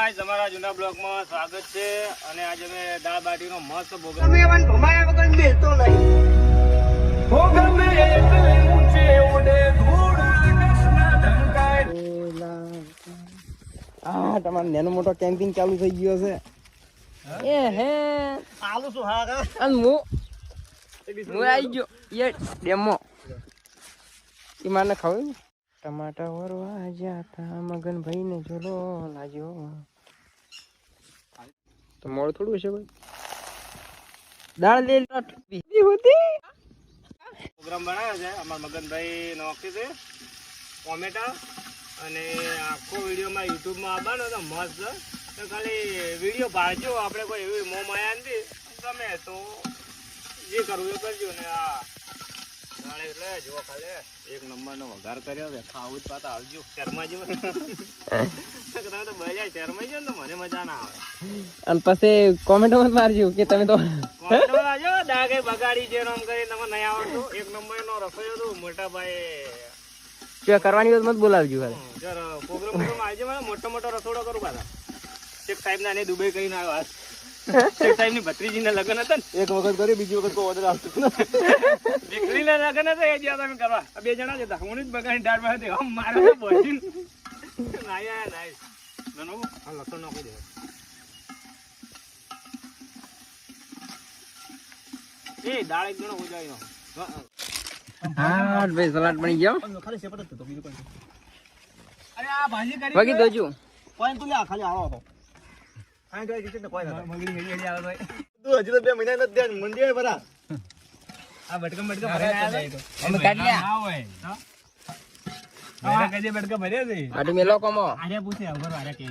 guys તમારા જૂના બ્લોગમાં સ્વાગત છે અને આજે અમે દાળ બાટીનો મસ્ત પ્રોગ્રામ તમે એવન ભમાયા વગર બેસતો નહીં ભોગમે એટલી ઊંચે ઉડે ધૂળ આકાશના ઢંકાય તમારે નાનો મોટો કેમ્પિંગ ચાલુ થઈ ગયો છે એ હે આલુ શું હા અને હું આવી ગયો યે ડેમો ઈ માને ખાવું ટમાટા વરવા જાતા મગનભાઈ ને જોલો લાજો તો મોડ થોડું હશે ભાઈ દાળ લે બીજી હોતી પ્રોગ્રામ બનાવ્યો છે અમાર મગનભાઈ નોકરી છે ટોમેટા અને આખો વિડીયોમાં યુટ્યુબમાં આવવાનો તો મસ્ત તો ખાલી વિડીયો પાડજો આપણે કોઈ એવી મોં માયા નથી ગમે તો જે કરવું એ કરજો ને આ નાળે એટલે જો ખાલી એક નંબરનો વઘાર કર્યો છે ખાવું જ પાતા આવજો શર્મા જેવો તમે તો બજાય શર્મા છે ને તો મને મજા ના આવે અને પછી કોમેન્ટમાં મારજો કે તમે તો કોમેન્ટમાં આવજો દાગે બગાડી છે આમ કરી તમે નહીં આવડતું એક નંબરનો રસોઈ હતો મોટા ભાઈ શું કરવાની વાત મત બોલાવજો ખાલી જર પ્રોગ્રામ આવજે મને મોટો મોટો રસોડો કરું પાછા શેખ સાહેબ ના દુબઈ કરીને આવ્યો શેખ સાહેબ ની ભત્રીજીના લગ્ન હતા ને એક વખત કરી બીજી વખત કોઈ ઓર્ડર આવતો દીકરીના લગ્ન હતા એ જ્યાં તમે કરવા બે જણા જતા હું જ બગાડી ડાળ માં હતી હમ મારે બોજી નાય નાય નનો આ લસણ નાખી દે એ દાળ એક જણો હો જાય હા ભાઈ સલાડ બની ગયો ખાલી સેપટ જ તો બીજું કોઈ અરે આ ભાજી કરી વગી દોજો કોઈ તું લે ખાલી આવો તો આ ગઈ કિચન ને કોઈ ના મગરી હેડી આવે તો તું હજી તો 2 મહિના નથી ધ્યાન મંડી બરા આ બટકા ભર્યા તો અમે કાઢ લ્યા ના હોય આ કજે બટકા ભર્યા છે આડી મેલો કોમો આરે પૂછે ખબર આરે કે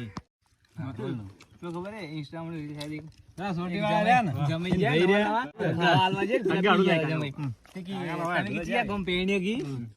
તો ખબર હે ઇન્સ્ટા માં રીલ સાદી ના સોટી વાળા રહ્યા ને જમી ગયા હાલવા જે જમી ગયા જમી કે તમે કિયા ગમ પેણીએ કી